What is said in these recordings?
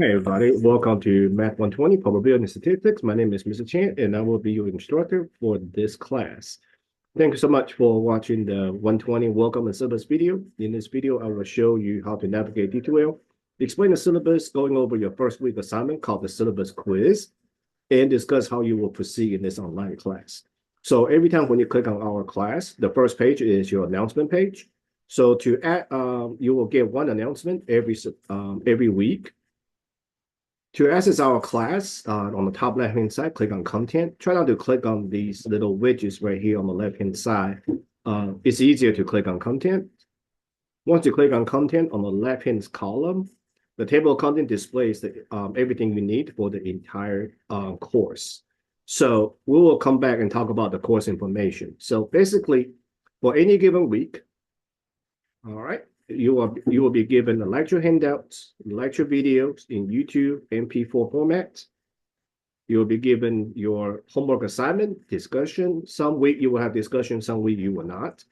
Hey everybody, welcome to Math 120 Probability and Statistics. My name is Mr. Chan and I will be your instructor for this class. Thank you so much for watching the 120 Welcome and Syllabus video. In this video, I will show you how to navigate D2L, explain the syllabus, going over your first week assignment called the syllabus quiz, and discuss how you will proceed in this online class. So every time when you click on our class, the first page is your announcement page. So to add, you will get one announcement every week. To access our class, on the top left-hand side, click on Content. Try not to click on these little widgets right here on the left-hand side. It's easier to click on Content. Once you click on Content on the left-hand column, the table of content displays everything you need for the entire course. So we will come back and talk about the course information. So basically, for any given week, all right, you will be given the lecture handouts, lecture videos in YouTube MP4 format. You will be given your homework assignment, discussion. Some week you will have discussion, some week you will not,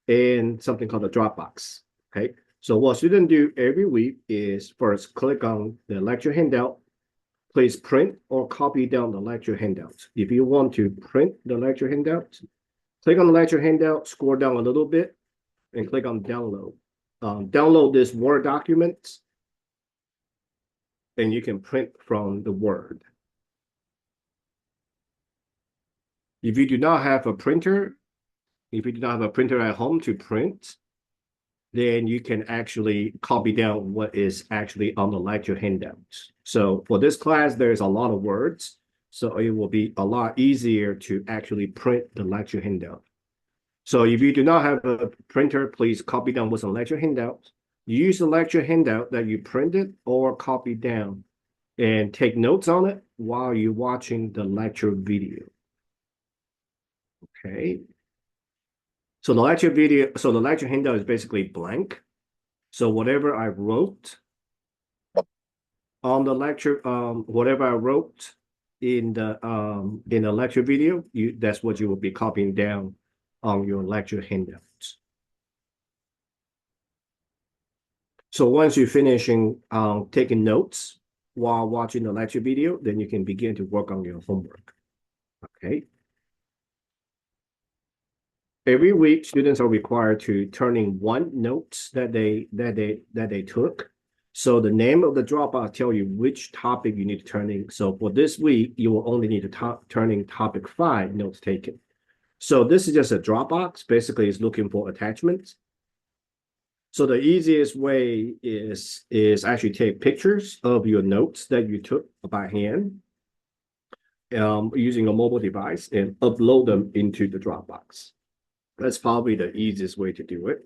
and something called a Dropbox. Okay, so what students do every week is first click on the lecture handout. Please print or copy down the lecture handouts. If you want to print the lecture handout, click on the lecture handout, scroll down a little bit, and click on download. Download this Word document, and you can print from the Word. If you do not have a printer, at home to print, then you can actually copy down what is actually on the lecture handouts. So for this class, there's a lot of words, so it will be a lot easier to actually print the lecture handout. So if you do not have a printer, please copy down what's on lecture handout. Use the lecture handout that you printed or copied down and take notes on it while you're watching the lecture video. Okay. So the lecture handout is basically blank. So whatever I wrote on the lecture, whatever I wrote in the lecture video, that's what you will be copying down on your lecture handouts. So once you're finishing taking notes while watching the lecture video, then you can begin to work on your homework. Okay. Every week, students are required to turn in one note that they took. So the name of the Dropbox tell you which topic you need to turn in. So for this week, you will only need to turn in topic 5 notes taken. So this is just a Dropbox. Basically, it's looking for attachments. So the easiest way is actually take pictures of your notes that you took by hand using a mobile device and upload them into the Dropbox. That's probably the easiest way to do it.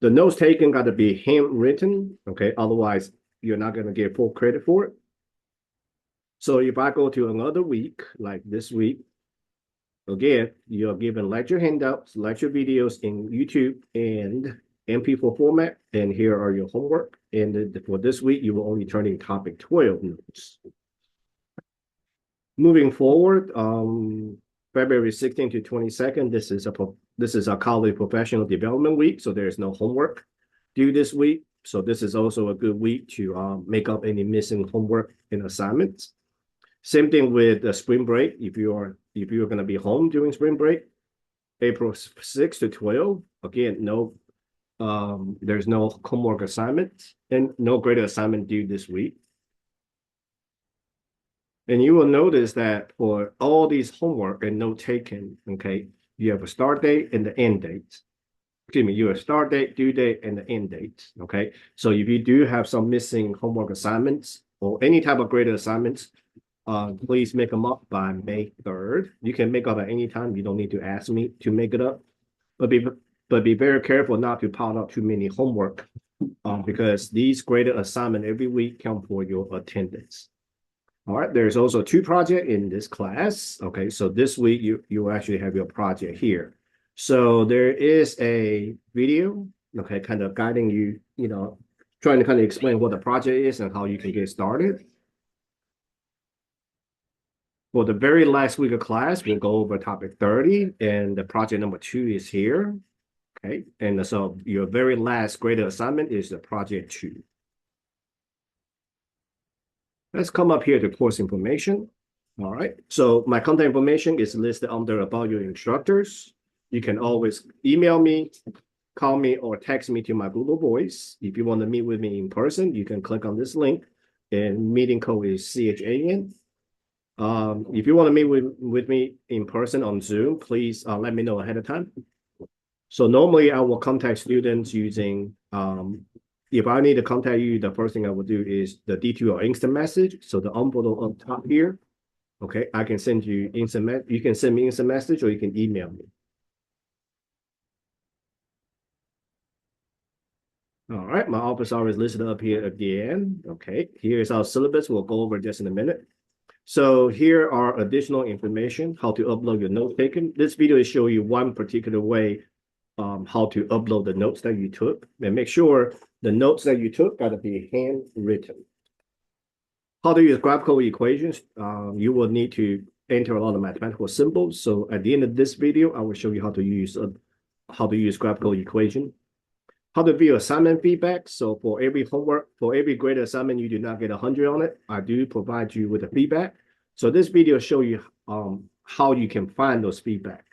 The notes taken got to be handwritten, okay? Otherwise, you're not going to get full credit for it. So if I go to another week, like this week, again, you're given lecture handouts, lecture videos in YouTube and MP4 format, and here are your homework. And for this week, you will only turn in topic 12 notes. Moving forward, February 16th to 22nd, this is a college professional development week, so there's no homework due this week. So this is also a good week to make up any missing homework and assignments. Same thing with the spring break. If you're going to be home during spring break, April 6th to 12th, again, there's no homework assignment and no graded assignment due this week. And you will notice that for all these homework and note taken, okay, you have a start date and the end date. Excuse me, you have a start date, due date, and the end date, okay? So if you do have some missing homework assignments or any type of graded assignments, please make them up by May 3rd. You can make up at any time. You don't need to ask me to make it up. But be very careful not to pile up too many homework because these graded assignments every week count for your attendance. All right, there's also 2 projects in this class. Okay, so this week you actually have your project here. So there is a video, okay, kind of guiding you, trying to kind of explain what the project is and how you can get started. For the very last week of class, we'll go over topic 30, and the project number 2 is here. Okay, and so your very last graded assignment is the project 2. Let's come up here to course information. All right, so my contact information is listed under about your instructors. You can always email me, call me, or text me to my Google Voice. If you want to meet with me in person, you can click on this link, and meeting code is CHAN. If you want to meet with me in person on Zoom, please let me know ahead of time. So normally I will contact students using, if I need to contact you, the first thing I will do is the D2L instant message. So the envelope on top here, okay, I can send you instant, you can send me instant message or you can email me. All right, my office hour is listed up here again. Okay, here's our syllabus. We'll go over this in a minute. So here are additional information, how to upload your note taken. This video is showing you one particular way how to upload the notes that you took, and make sure the notes that you took got to be handwritten. How to use graphical equations. You will need to enter a lot of mathematical symbols. So at the end of this video, I will show you how to use graphical equation. How to view assignment feedback. So for every homework, for every graded assignment, you do not get 100 on it. I do provide you with a feedback. So this video show you how you can find those feedback,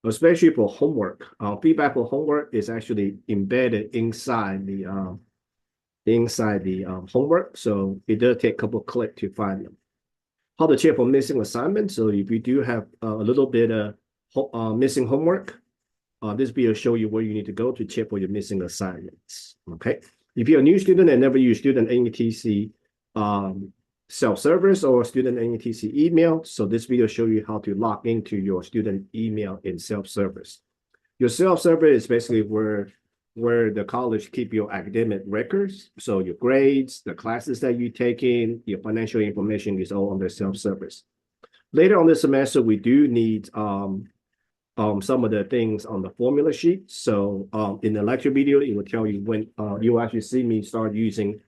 especially for homework. Feedback for homework is actually embedded inside the homework. So it does take a couple of clicks to find them. How to check for missing assignments. So if you do have a little bit of missing homework, this video show you where you need to go to check for your missing assignments. Okay. If you're a new student and never use student NETC self-service or student NETC email, so this video show you how to log into your student email in self-service. Your self-service is basically where the college keep your academic records. So your grades, the classes that you take in, your financial information is all under self-service. Later on this semester, we do need some of the things on the formula sheet. So in the lecture video, it will tell you when you will actually see me start using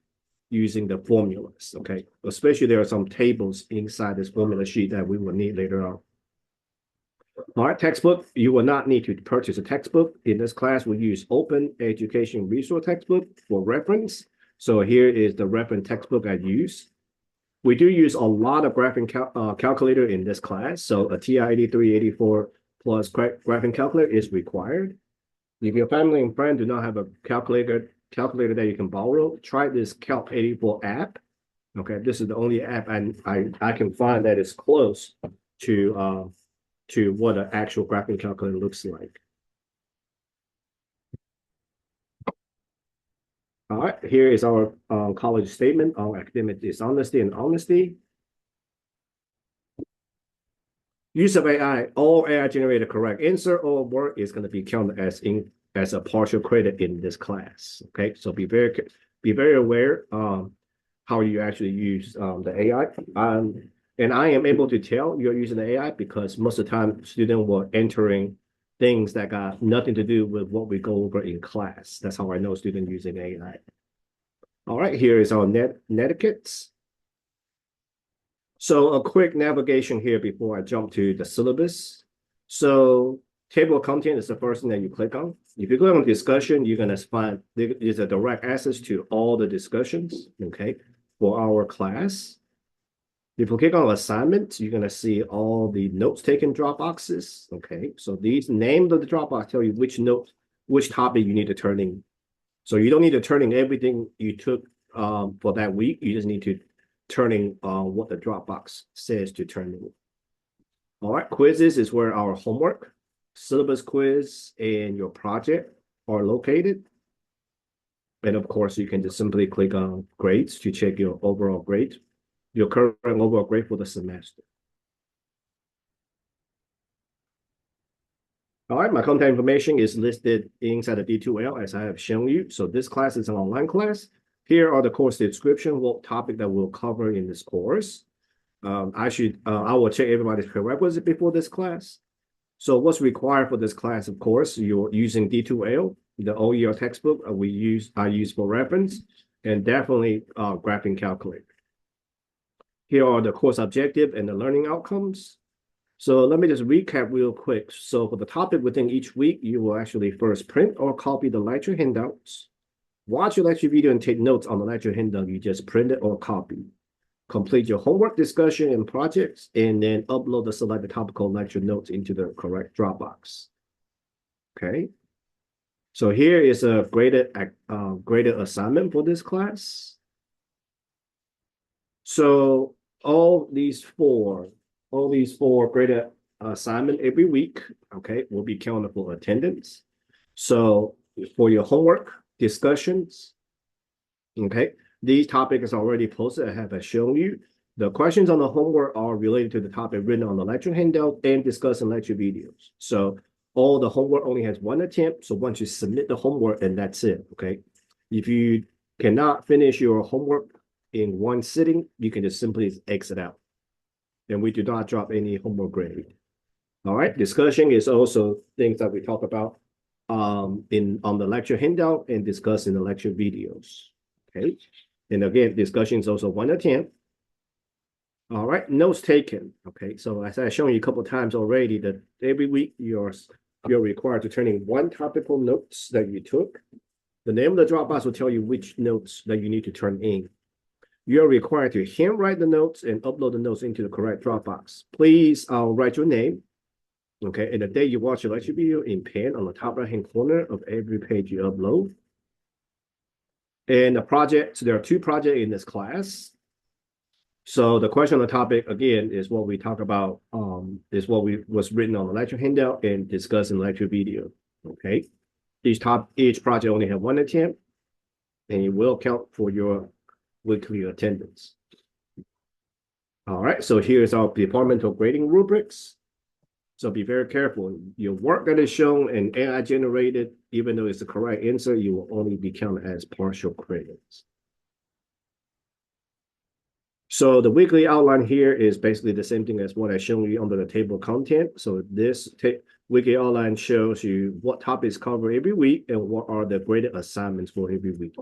the formulas, okay? Especially there are some tables inside this formula sheet that we will need later on. All right, textbook. You will not need to purchase a textbook. In this class, we use Open Education Resource Textbook for reference. So here is the reference textbook I use. We do use a lot of graphing calculator in this class. So a TI 8384 plus graphing calculator is required. If your family and friend do not have a calculator that you can borrow, try this Calc 84 app. Okay, this is the only app I can find that is close to what an actual graphing calculator looks like. All right, here is our college statement on academic dishonesty and honesty. Use of AI, all AI generated correct answer or work is going to be counted as a partial credit in this class. Okay, so be very aware how you actually use the AI. And I am able to tell you're using the AI because most of the time students were entering things that got nothing to do with what we go over in class. That's how I know students using AI. All right, here is our netiquettes. So a quick navigation here before I jump to the syllabus. So table of content is the first thing that you click on. If you click on discussion, you're going to find there's a direct access to all the discussions, okay, for our class. If you click on assignments, you're going to see all the notes taken drop boxes, okay. So these names of the drop box tell you which topic you need to turn in. So you don't need to turn in everything you took for that week. You just need to turning what the Dropbox says to turn in. All right, quizzes is where our homework, syllabus quiz, and your project are located. And of course, you can just simply click on grades to check your overall grade, your current overall grade for the semester. All right, my contact information is listed inside the D2L as I have shown you. So this class is an online class. Here are the course description, what topic that we'll cover in this course. I will check everybody's prerequisite before this class. So what's required for this class, of course, you're using D2L, the OER textbook I use for reference, and definitely graphing calculator. Here are the course objective and the learning outcomes. So let me just recap real quick. So for the topic within each week, you will actually first print or copy the lecture handouts. Watch your lecture video and take notes on the lecture handout you just printed or copied. complete your homework, discussion, and projects, and then upload the selected topical lecture notes into the correct Dropbox. Okay. So here is a graded assignment for this class. So all these four graded assignment every week, okay, will be counted for attendance. So for your homework discussions, okay, these topics are already posted. I have shown you. The questions on the homework are related to the topic written on the lecture handout and discussed in lecture videos. So all the homework only has one attempt. So once you submit the homework, and that's it, okay? If you cannot finish your homework in one sitting, you can just simply exit out. And we do not drop any homework grade. All right, discussion is also things that we talk about on the lecture handout and discuss in the lecture videos. Okay, and again, discussion is also one attempt. All right, notes taken. Okay, so as I've shown you a couple of times already, that every week you're required to turn in one topical notes that you took. The name of the Dropbox will tell you which notes that you need to turn in. You are required to handwrite the notes and upload the notes into the correct Dropbox. Please write your name, okay, and the day you watch your lecture video in pen on the top right-hand corner of every page you upload. And the project, so there are two projects in this class. So the question on the topic, again, is what we talk about, is what was written on the lecture handout and discussed in the lecture video, okay? Each project only have one attempt, and it will count for your weekly attendance. All right, so here's our departmental grading rubrics. So be very careful. Your work that is shown and AI generated, even though it's the correct answer, you will only be counted as partial credits. So the weekly outline here is basically the same thing as what I shown you under the table of content. So this weekly outline shows you what topics covered every week and what are the graded assignments for every week.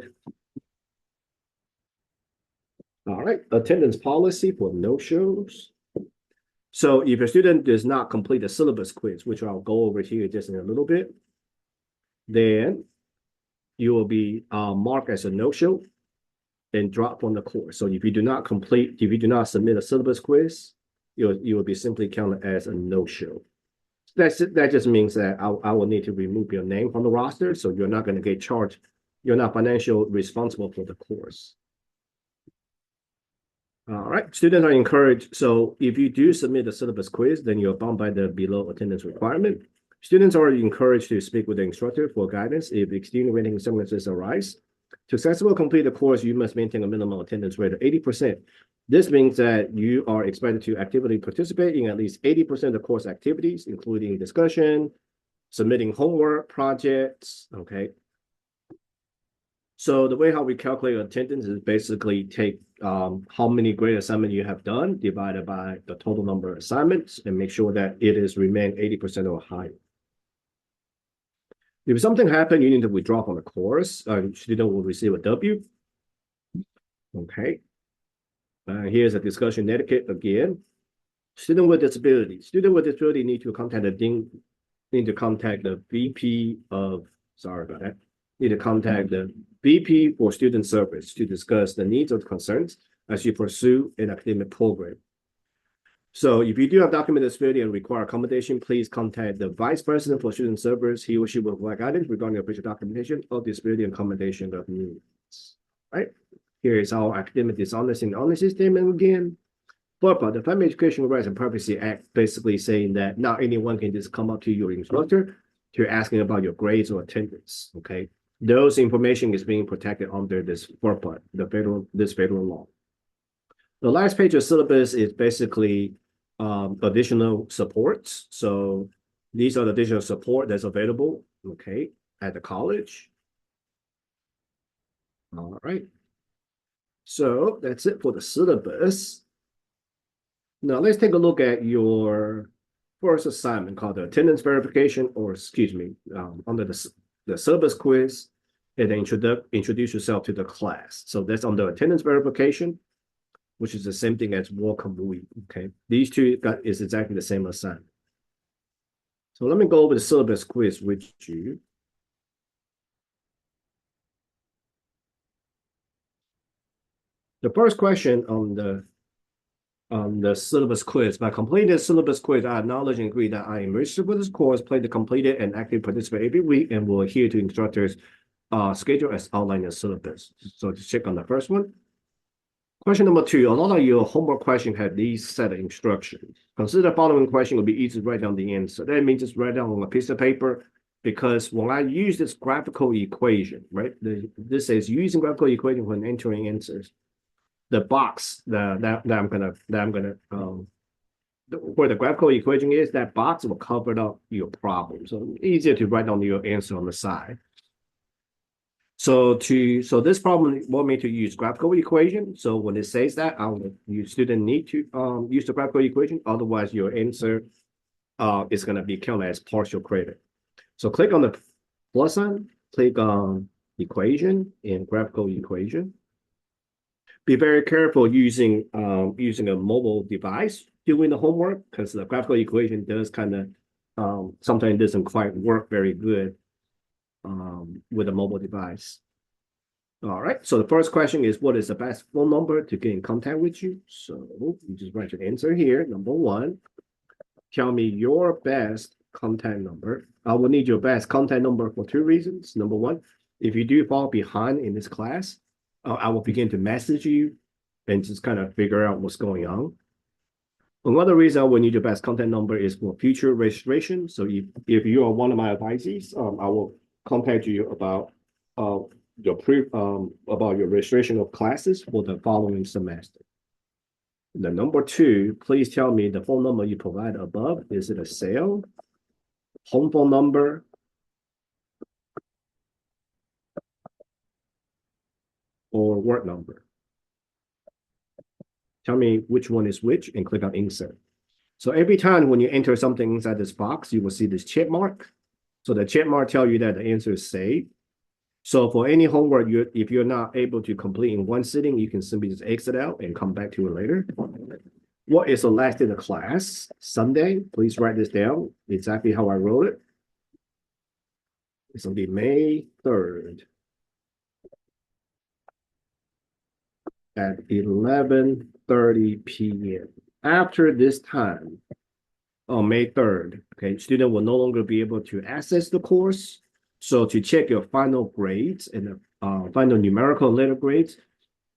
All right, attendance policy for no-shows. So if a student does not complete the syllabus quiz, which I'll go over here just in a little bit, then you will be marked as a no-show and drop from the course. So if you do not submit a syllabus quiz, you will be simply counted as a no-show. That just means that I will need to remove your name from the roster, so you're not going to get charged. You're not financially responsible for the course. All right, students are encouraged. So if you do submit a syllabus quiz, then you're bound by the below attendance requirement. Students are encouraged to speak with the instructor for guidance if extenuating circumstances arise. To successfully complete the course, you must maintain a minimum attendance rate of 80%. This means that you are expected to actively participate in at least 80% of the course activities, including discussion, submitting homework, projects, okay? So the way how we calculate attendance is basically take how many grade assignment you have done divided by the total number of assignments and make sure that it is remain 80% or higher. If something happened, you need to withdraw from the course. Student will receive a W. Okay. Here's a discussion etiquette again. Student with disability. Student with disability need to contact the VP of, sorry about that. Need to contact the VP for student service to discuss the needs or concerns as you pursue an academic program. So if you do have documented disability and require accommodation, please contact the Vice President for Student Service. He or she will provide guidance regarding official documentation of disability and accommodation of needs. Right? Here is our academic dishonesty and honesty statement again. But the Family Education Rights and Privacy Act basically saying that not anyone can just come up to your instructor to asking about your grades or attendance. Okay. Those information is being protected under this FERPA, this federal law. The last page of syllabus is basically additional supports. So these are the additional support that's available, okay, at the college. All right. So that's it for the syllabus. Now let's take a look at your first assignment called the attendance verification, or excuse me, under the syllabus quiz, and then introduce yourself to the class. So that's under attendance verification, which is the same thing as welcome week, okay? These two is exactly the same assignment. So let me go over the syllabus quiz with you. The first question on the the syllabus quiz. By completing the syllabus quiz, I acknowledge and agree that I am registered for this course, plan to complete it, and actively participate every week, and will adhere to instructors' schedule as outlined in the syllabus. So to check on the first one. Question number 2, a lot of your homework questions have these set of instructions. Consider the following question will be easy to write down the answer. That means just write down on a piece of paper, because when I use this graphical equation, right, this says using graphical equation when entering answers. The box that I'm gonna where the graphical equation is, that box will cover up your problem. So easier to write down your answer on the side. So this problem want me to use graphical equation. So when it says that, you student need to use the graphical equation. Otherwise, your answer is going to be counted as partial credit. So click on the plus sign, click on equation and graphical equation. Be very careful using using a mobile device doing the homework, because the graphical equation does kind of sometimes doesn't quite work very good with a mobile device. All right, so the first question is, what is the best phone number to get in contact with you? So you just write your answer here. Number 1, tell me your best contact number. I will need your best contact number for 2 reasons. Number 1, if you do fall behind in this class, I will begin to message you and just kind of figure out what's going on. Another reason I will need your best contact number is for future registration. So if you are one of my advisees, I will contact you about about your registration of classes for the following semester. The number 2, please tell me the phone number you provide above. Is it a cell, home phone number, or work number? Tell me which one is which and click on insert. So every time when you enter something inside this box, you will see this check mark. So the check mark tells you that the answer is saved. So for any homework, if you're not able to complete in one sitting, you can simply just exit out and come back to it later. What is the last day of the class? Sunday. Please write this down exactly how I wrote it. It's going to be May 3rd at 11:30 p.m. After this time, on May 3rd, okay, student will no longer be able to access the course. So to check your final grades and the final numerical letter grades,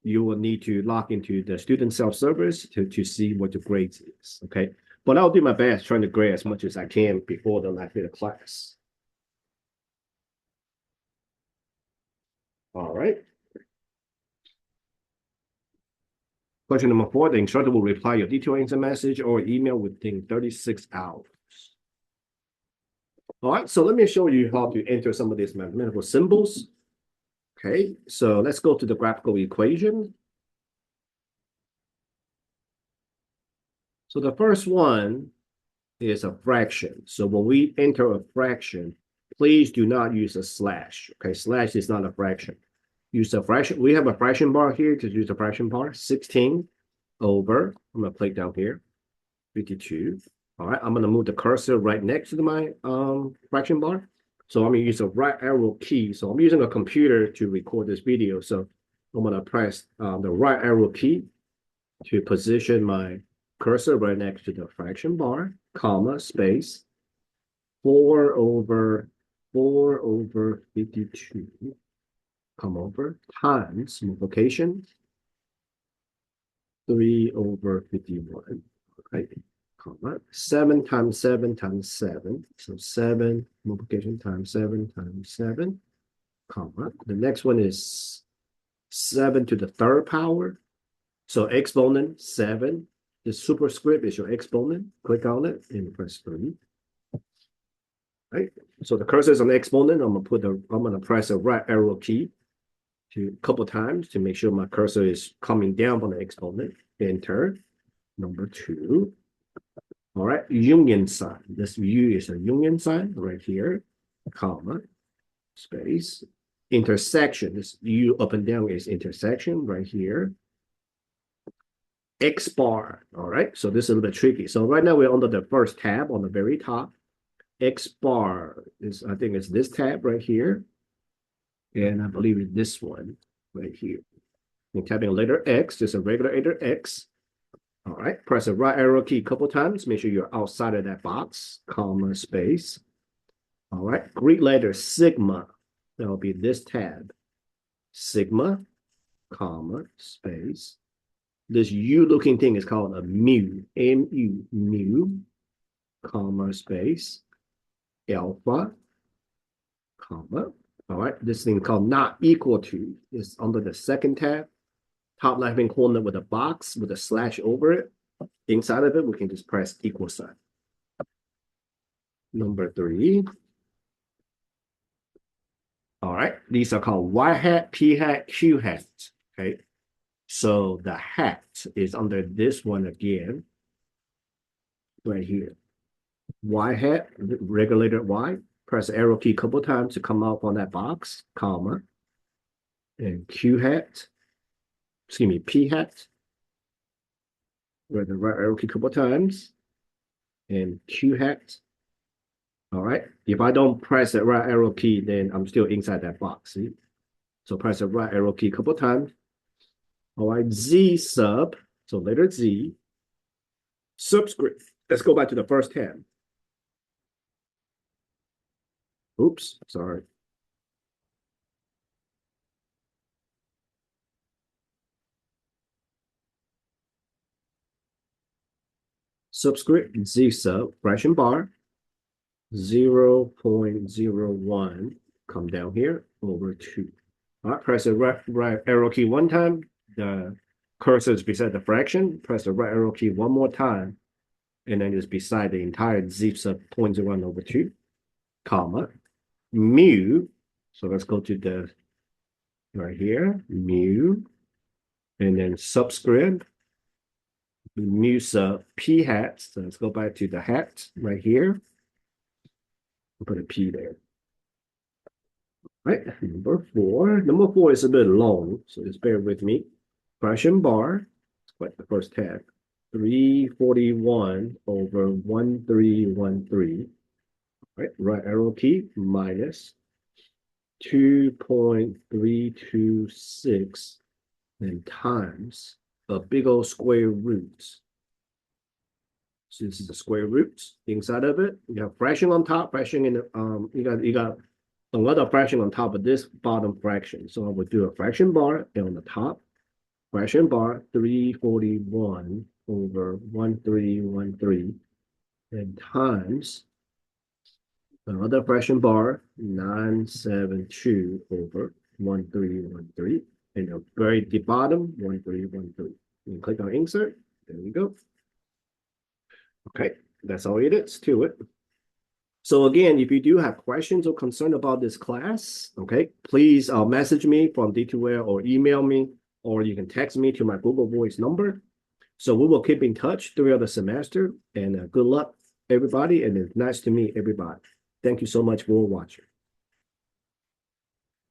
you will need to log into the student self-service to see what the grades is, okay? But I'll do my best trying to grade as much as I can before the last day of class. All right. Question number 4, the instructor will reply your detailed answer message or email within 36 hours. All right, so let me show you how to enter some of these mathematical symbols. Okay, so let's go to the graphical equation. So the first one is a fraction. So when we enter a fraction, please do not use a slash. Okay, slash is not a fraction. Use a fraction. We have a fraction bar here. To use a fraction bar, 16 over, I'm going to play down here, 52. All right, I'm going to move the cursor right next to my fraction bar. So I'm going to use a right arrow key. So I'm using a computer to record this video. So I'm going to press the right arrow key to position my cursor right next to the fraction bar, comma, space, 4 over 52, come over, times multiplication, 3 over 51, right? Comma, 7 times 7 times 7. So 7 multiplication times 7 times 7, comma. The next one is 7 to the 3rd power. So exponent 7. The superscript is your exponent. Click on it and press 3. Right. So the cursor is on the exponent. I'm gonna press the right arrow key a couple times to make sure my cursor is coming down from the exponent. Enter. Number 2. All right, union sign. This U is a union sign right here, comma, space. Intersection. This U up and down is intersection right here. X bar. All right, so this is a little bit tricky. So right now we're under the first tab on the very top. X bar is, I think it's this tab right here. And I believe it's this one right here. I'm tapping a letter X, just a regular letter X. All right, press the right arrow key a couple times. Make sure you're outside of that box, comma, space. All right, Greek letter sigma. That'll be this tab. Sigma, comma, space. This U-looking thing is called a mu, M-U, mu, comma, space, alpha, comma. All right, this thing called not equal to is under the second tab, top left-hand corner with a box with a slash over it. Inside of it, we can just press equal sign. Number 3. All right, these are called Y hat, P hat, Q hat. Okay, so the hat is under this one again, right here. Y hat, regulated Y. Press the arrow key a couple times to come out on that box, comma. And Q hat, excuse me, P hat. With the right arrow key a couple times. And Q hat. All right. If I don't press the right arrow key, then I'm still inside that box. See? So press the right arrow key a couple times. All right. Z sub. So letter Z. Subscript. Let's go back to the first tab. Oops. Sorry. Subscript Z sub. Fraction bar. 0.01. Come down here over 2. All right, press the right arrow key one time. The cursor is beside the fraction. Press the right arrow key one more time. And then it's beside the entire Z sub 0.01 over 2, comma, mu. So let's go to the right here, mu. And then subscript, mu sub P hat. So let's go back to the hat right here. Put a P there. Right, number 4. Number 4 is a bit long, so just bear with me. Fraction bar, like the first tab, 341 over 1313. Right arrow key minus 2.326 and times a big old square root. So this is the square root. Inside of it, you have fraction on top, fraction in the you got another fraction on top of this bottom fraction. So I would do a fraction bar, and on the top, fraction bar 341 over 1313, and times another fraction bar 972 over 1313, and the very the bottom 1313. You can click on insert. There we go. Okay, that's all it is to it. So again, if you do have questions or concern about this class, okay, please message me from D2L or email me, or you can text me to my Google Voice number. So we will keep in touch throughout the semester, and good luck, everybody, and it's nice to meet everybody. Thank you so much for watching.